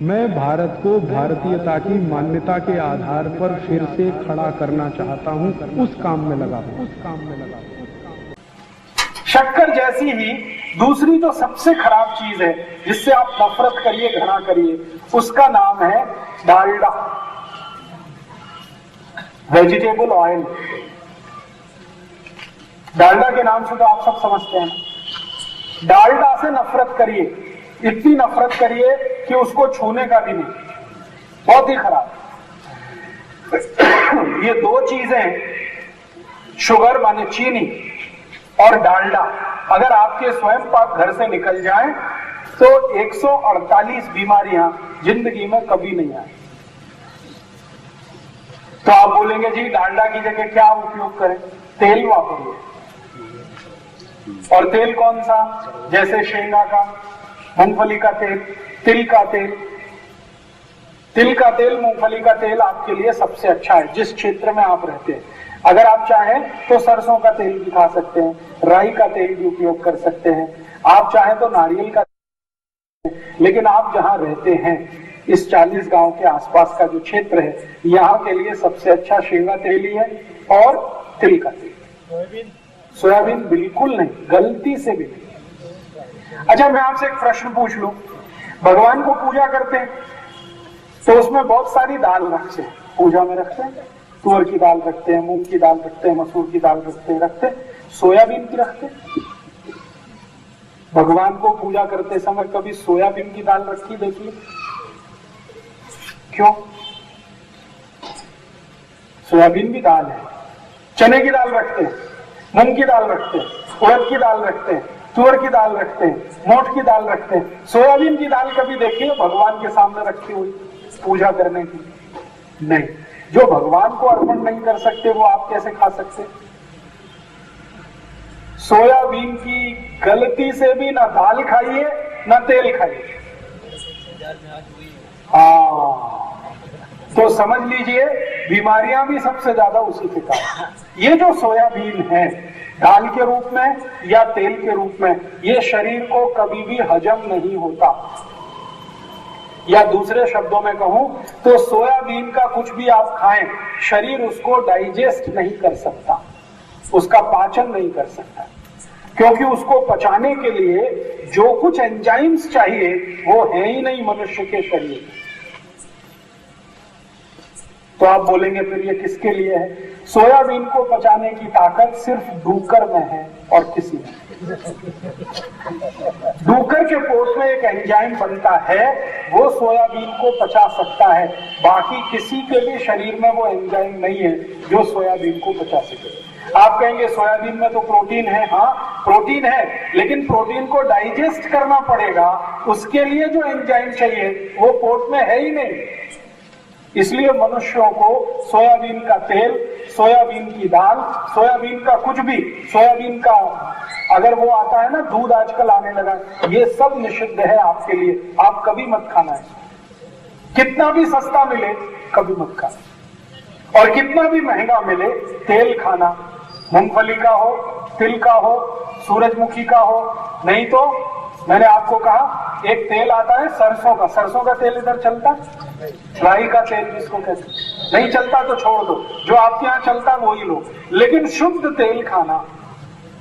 मैं भारत को भारतीयता की मान्यता के आधार पर फिर से खड़ा करना चाहता हूं, उस काम में लगा हूं। शक्कर जैसी ही दूसरी जो सबसे खराब चीज है जिससे आप नफरत करिए, घृणा करिए, उसका नाम है डालडा, वेजिटेबल ऑयल। डालडा के नाम से तो आप सब समझते हैं। डालडा से नफरत करिए, इतनी नफरत करिए कि उसको छूने का भी नहीं, बहुत ही खराब। ये दो चीजें, शुगर माने चीनी और डालडा, अगर आपके स्वयं पाक घर से निकल जाएं तो 148 बीमारियां जिंदगी में कभी नहीं आए। तो आप बोलेंगे जी डालडा की जगह क्या उपयोग करें? तेल वापरिए। और तेल कौन सा? जैसे शेंगा का, मूंगफली का तेल, तिल का तेल। तिल का तेल, मूंगफली का तेल आपके लिए सबसे अच्छा है जिस क्षेत्र में आप रहते हैं। अगर आप चाहें तो सरसों का तेल भी खा सकते हैं, राई का तेल भी उपयोग कर सकते हैं, आप चाहें तो नारियल का तेल। लेकिन आप जहां रहते हैं, इस 40 गांव के आसपास का जो क्षेत्र है, यहाँ के लिए सबसे अच्छा शेंगा तेल ही है और तिल का तेल। सोयाबीन बिल्कुल नहीं, गलती से भी नहीं। अच्छा, मैं आपसे एक प्रश्न पूछ लूं, भगवान को पूजा करते हैं तो उसमें बहुत सारी दाल रखते हैं, पूजा में रखते हैं। तुअर की दाल रखते हैं, मूंग की दाल रखते हैं, मसूर की दाल रखते हैं, सोयाबीन की रखते हैं। भगवान को पूजा करते समय कभी सोयाबीन की दाल रखी देखिए? क्यों? सोयाबीन भी दाल है। चने की दाल रखते हैं, मूंग की दाल रखते हैं, उड़द की दाल रखते हैं, तुअर की दाल रखते हैं, मोठ की दाल रखते हैं। सोयाबीन की दाल कभी देखिए भगवान के सामने रखी हुई पूजा करने की? नहीं। जो भगवान को अर्पण नहीं कर सकते वो आप कैसे खा सकते? सोयाबीन की गलती से भी ना दाल खाइए ना तेल खाइए। हाँ, तो समझ लीजिए बीमारियां भी सबसे ज्यादा उसी के कारण। ये जो सोयाबीन है, दाल के रूप में या तेल के रूप में, ये शरीर को कभी भी हजम नहीं होता। या दूसरे शब्दों में कहूं तो सोयाबीन का कुछ भी आप खाएं, शरीर उसको डाइजेस्ट नहीं कर सकता, उसका पाचन नहीं कर सकता, क्योंकि उसको पचाने के लिए जो कुछ एंजाइम्स चाहिए वो है ही नहीं मनुष्य के शरीर में। तो आप बोलेंगे फिर ये किसके लिए है? सोयाबीन को पचाने की ताकत सिर्फ डूकर में है और किसी में। डूकर के पोट में एक एंजाइम बनता है, वो सोयाबीन को पचा सकता है, बाकी किसी के भी शरीर में वो एंजाइम नहीं है जो सोयाबीन को पचा सके। आप कहेंगे सोयाबीन में तो प्रोटीन है। हाँ, प्रोटीन है, लेकिन प्रोटीन को डाइजेस्ट करना पड़ेगा, उसके लिए जो एंजाइम चाहिए वो पोट में है ही नहीं। इसलिए मनुष्यों को सोयाबीन का तेल, सोयाबीन की दाल, सोयाबीन का कुछ भी, सोयाबीन का अगर वो आता है ना दूध आजकल आने लगा, ये सब निषिद्ध है आपके लिए। आप कभी मत खाना है, कितना भी सस्ता मिले कभी मत खाना, और कितना भी महंगा मिले तेल खाना, मूंगफली का हो, तिल का हो, सूरजमुखी का हो। नहीं तो मैंने आपको कहा एक तेल आता है सरसों का, सरसों का तेल इधर चलता, राई का तेल जिसको कहते, नहीं चलता तो छोड़ दो, जो आपके यहाँ चलता वही लो, लेकिन शुद्ध तेल खाना।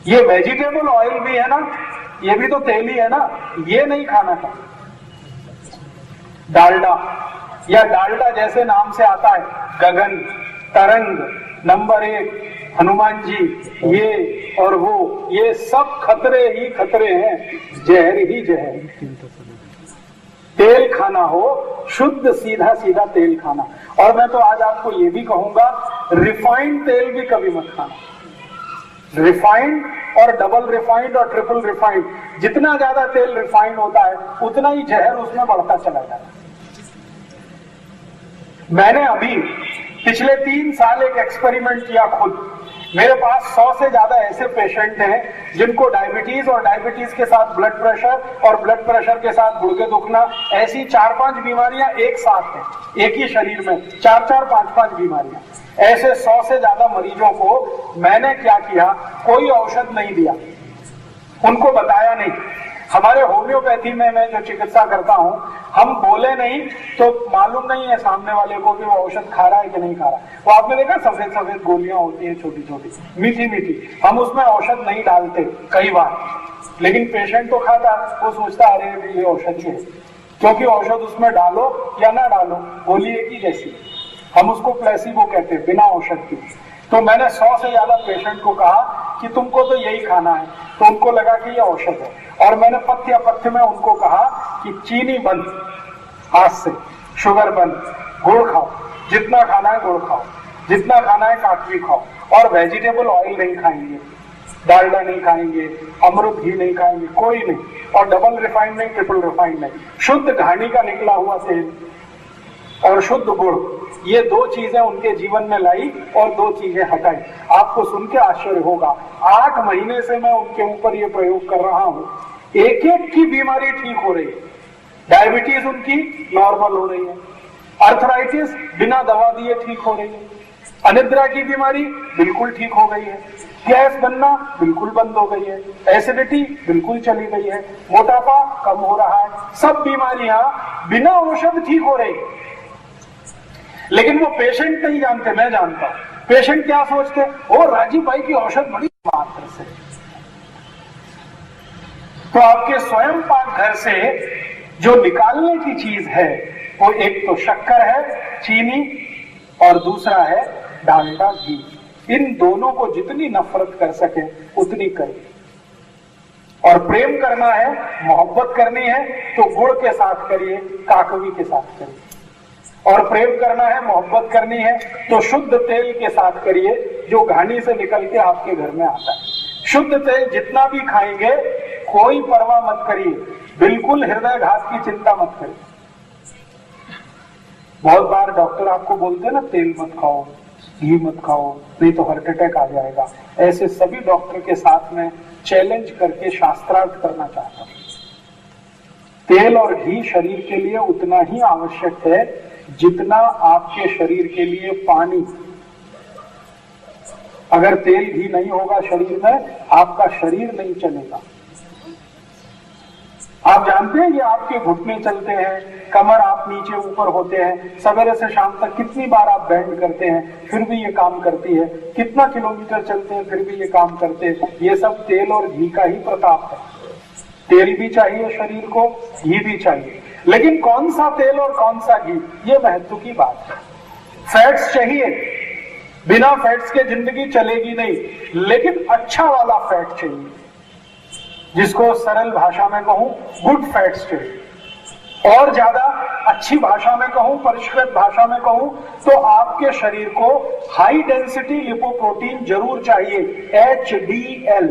ये वेजिटेबल ऑयल भी है ना, ये भी तो तेल ही है ना, ये नहीं खाना था। डालडा, या डालडा जैसे नाम से आता है, गगन, तरंग, नंबर 1, हनुमान जी, ये और वो, ये सब खतरे ही खतरे हैं, जहर ही जहर। तेल खाना हो, शुद्ध सीधा सीधा तेल खाना। और मैं तो आज आपको ये भी कहूंगा, रिफाइंड तेल भी कभी मत खाना। रिफाइंड और डबल रिफाइंड और ट्रिपल रिफाइंड, जितना ज्यादा तेल रिफाइंड होता है उतना ही जहर उसमें बढ़ता चला जाता है। मैंने अभी पिछले 3 साल एक एक्सपेरिमेंट किया खुद। मेरे पास 100 से ज्यादा ऐसे पेशेंट हैं जिनको डायबिटीज और डायबिटीज के साथ ब्लड प्रेशर और ब्लड प्रेशर के साथ गुर्दे दुखना, ऐसी 4-5 बीमारियां एक साथ हैं, एक ही शरीर में 4-4, 5-5 बीमारियां। ऐसे 100 से ज्यादा मरीजों को मैंने क्या किया, कोई औषध नहीं दिया, उनको बताया नहीं। हमारे होम्योपैथी में मैं जो चिकित्सा करता हूं, हम बोल बोले नहीं तो मालूम नहीं है सामने वाले को कि वो औषध खा रहा है कि नहीं खा रहा है। वो आपने देखा सफेद सफेद गोलियां होती है छोटी छोटी मीठी मीठी, हम उसमें औषध नहीं डालते कई बार, लेकिन पेशेंट तो खाता, वो सोचता अरे ये औषधि है, क्योंकि औषध उसमें डालो या ना डालो गोली एक ही जैसी, हम उसको प्लेसिबो कहते हैं, बिना औषध के। तो मैंने 100 से ज्यादा पेशेंट को कहा कि तुमको तो यही खाना है, तो उनको लगा कि ये औषध है। और मैंने पथ्य में उनको कहा कि चीनी बंद, आज से शुगर बंद, गुड़ खाओ, जितना खाना है गुड़ खाओ, जितना खाना है काकवी खाओ, और वेजिटेबल ऑयल नहीं खाएंगे, डालडा नहीं खाएंगे, अमृत घी नहीं खाएंगे, कोई नहीं, और डबल रिफाइंड नहीं, ट्रिपल रिफाइंड नहीं, शुद्ध घानी का निकला हुआ तेल और शुद्ध गुड़, ये 2 चीजें उनके जीवन में लाई और 2 चीजें हटाई। आपको सुन के आश्चर्य होगा, 8 महीने से मैं उनके ऊपर ये प्रयोग कर रहा हूं, एक एक की बीमारी ठीक हो रही है। डायबिटीज उनकी नॉर्मल हो रही है, अर्थराइटिस बिना दवा दिए ठीक हो रही है, अनिद्रा की बीमारी बिल्कुल ठीक हो गई है, गैस बनना बिल्कुल बंद हो गई है, एसिडिटी बिल्कुल चली गई है, मोटापा कम हो रहा है, सब बीमारियां बिना औषध ठीक हो रही। लेकिन वो पेशेंट नहीं जानते, मैं जानता हूं। पेशेंट क्या सोचते, ओ राजीव भाई की औषध बड़ी मात्र से। तो आपके स्वयं पाक घर से जो निकालने की चीज है वो एक तो शक्कर है, चीनी, और दूसरा है डालडा, घी। इन दोनों को जितनी नफरत कर सके उतनी करिए। और प्रेम करना है, मोहब्बत करनी है तो गुड़ के साथ करिए, काकवी के साथ करिए। और प्रेम करना है, मोहब्बत करनी है तो शुद्ध तेल के साथ करिए, जो घानी से निकल के आपके घर में आता है। शुद्ध तेल जितना भी खाएंगे कोई परवाह मत करिए, बिल्कुल हृदयघात की चिंता मत करिए। बहुत बार डॉक्टर आपको बोलते हैं ना, तेल मत खाओ, घी मत खाओ, नहीं तो हार्ट अटैक आ जाएगा। ऐसे सभी डॉक्टर के साथ में चैलेंज करके शास्त्रार्थ करना चाहता हूं। तेल और घी शरीर के लिए उतना ही आवश्यक है जितना आपके शरीर के लिए पानी। अगर तेल घी नहीं होगा शरीर में, आपका शरीर नहीं चलेगा। आप जानते हैं ये आपके घुटने चलते हैं, कमर आप नीचे ऊपर होते हैं, सवेरे से शाम तक कितनी बार आप बैंड करते हैं फिर भी ये काम करती है, कितना किलोमीटर चलते हैं फिर भी ये काम करते हैं। ये सब तेल और घी का ही प्रताप है। तेल भी चाहिए शरीर को, घी भी चाहिए, लेकिन कौन सा तेल और कौन सा घी, ये महत्व की बात है। फैट्स चाहिए, बिना फैट्स के जिंदगी चलेगी नहीं, लेकिन अच्छा वाला फैट चाहिए, जिसको सरल भाषा में कहूं गुड फैट्स चाहिए। और ज्यादा अच्छी भाषा में कहूं, परिष्कृत भाषा में कहूं तो आपके शरीर को हाई डेंसिटी लिपोप्रोटीन जरूर चाहिए, HDL।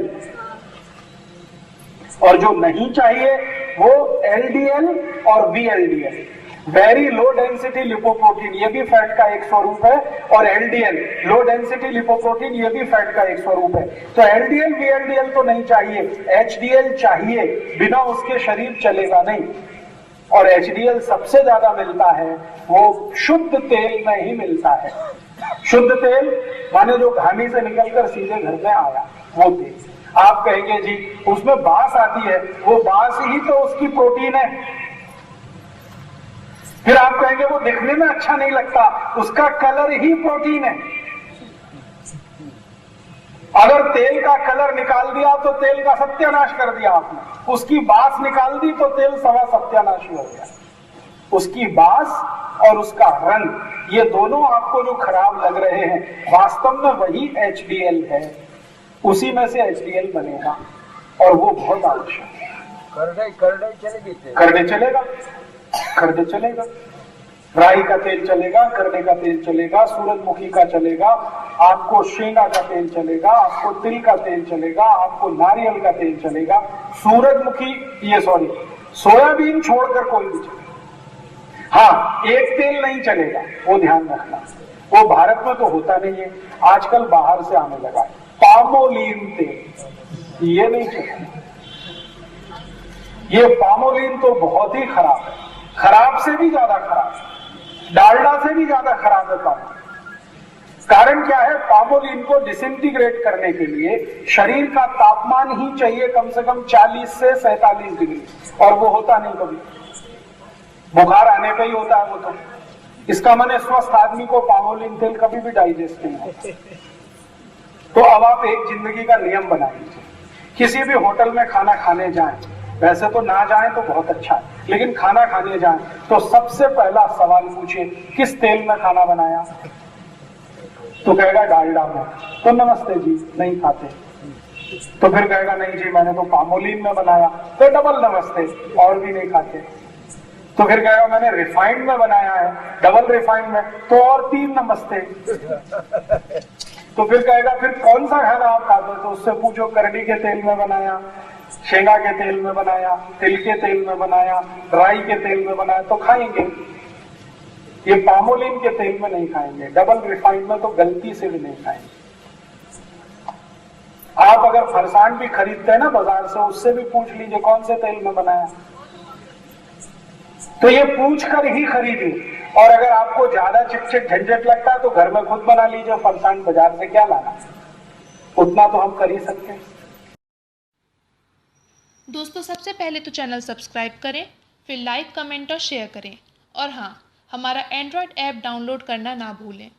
और जो नहीं चाहिए वो LDL और VLDL, very low density lipoprotein, ये भी फैट का एक स्वरूप है, और LDL लो डेंसिटी लिपोप्रोटीन, ये भी फैट का एक स्वरूप है। तो LDL VLDL तो नहीं चाहिए, HDL चाहिए, बिना उसके शरीर चलेगा नहीं। और HDL सबसे ज्यादा मिलता है वो शुद्ध तेल में ही मिलता है। शुद्ध तेल माने जो घानी से निकलकर सीधे घर में आया वो तेल। आप कहेंगे जी उसमें बांस आती है, वो बांस ही तो उसकी प्रोटीन है। फिर आप कहेंगे वो दिखने में अच्छा नहीं लगता, उसका कलर ही प्रोटीन है। अगर तेल का कलर निकाल दिया तो तेल का सत्यानाश कर दिया आपने, उसकी बास निकाल दी तो तेल सवा सत्यानाश हो गया। उसकी बास और उसका रंग, ये दोनों आपको जो खराब लग रहे हैं, वास्तव में वही HDL है, उसी में से HDL बनेगा, और वो बहुत आवश्यक है। करने चलेगा, खरडे चलेगा, राई का तेल चलेगा, करने का तेल चलेगा, सूरजमुखी का चलेगा, आपको शेंगा का तेल चलेगा, आपको तिल का तेल चलेगा, आपको नारियल का तेल चलेगा, सूरजमुखी सोयाबीन छोड़कर कोई भी चलेगा। हाँ, एक तेल नहीं चलेगा, वो ध्यान रखना, वो भारत में तो होता नहीं है, आजकल बाहर से आने लगा है, पामोलिन तेल, ये नहीं चलेगा। ये पामोलिन तो बहुत ही खराब है, खराब से भी ज्यादा खराब है, डालडा से भी ज्यादा खराब है पामोलिन। कारण क्या है, पामोलिन को डिसइंटीग्रेट करने के लिए शरीर का तापमान ही चाहिए कम से कम 40 से 47 डिग्री, और वो होता नहीं कभी। बुखार आने पे ही होता है वो तो। इसका माने स्वस्थ आदमी को पामोलिन तेल कभी भी डाइजेस्ट नहीं होता। तो अब आप एक जिंदगी का नियम बना लीजिए, किसी भी होटल में खाना खाने जाएं, वैसे तो ना जाएं तो बहुत अच्छा है, लेकिन खाना खाने जाएं तो सबसे पहला सवाल पूछिए किस तेल में खाना बनाया, तो कहेगा डालडा में, तो नमस्ते जी नहीं खाते। तो फिर कहेगा नहीं जी मैंने तो पामोलिन में बनाया, तो डबल नमस्ते, और भी नहीं खाते। तो फिर कहेगा मैंने रिफाइंड में बनाया है, डबल रिफाइंड में, तो और 3 नमस्ते। तो फिर कहेगा फिर कौन सा खाना आप खाते हो, तो उससे पूछो करडी के तेल में बनाया, शेंगा के तेल में बनाया, तिल के तेल में बनाया, राई के तेल में बनाया, तो खाएंगे। ये पामोलिन के तेल में नहीं खाएंगे, डबल रिफाइंड में तो गलती से भी नहीं खाएंगे। आप अगर फरसान भी खरीदते हैं ना बाजार से, उससे भी पूछ लीजिए कौन से तेल में बनाया, तो ये पूछ कर ही खरीदिए। और अगर आपको ज्यादा चिटचिट झंझट लगता है तो घर में खुद बना लीजिए, फरसान बाजार से क्या लाना, उतना तो हम कर ही सकते हैं। दोस्तों सबसे पहले तो चैनल सब्सक्राइब करें, फिर लाइक, कमेंट और शेयर करें, और हाँ, हमारा एंड्रॉयड ऐप डाउनलोड करना ना भूलें।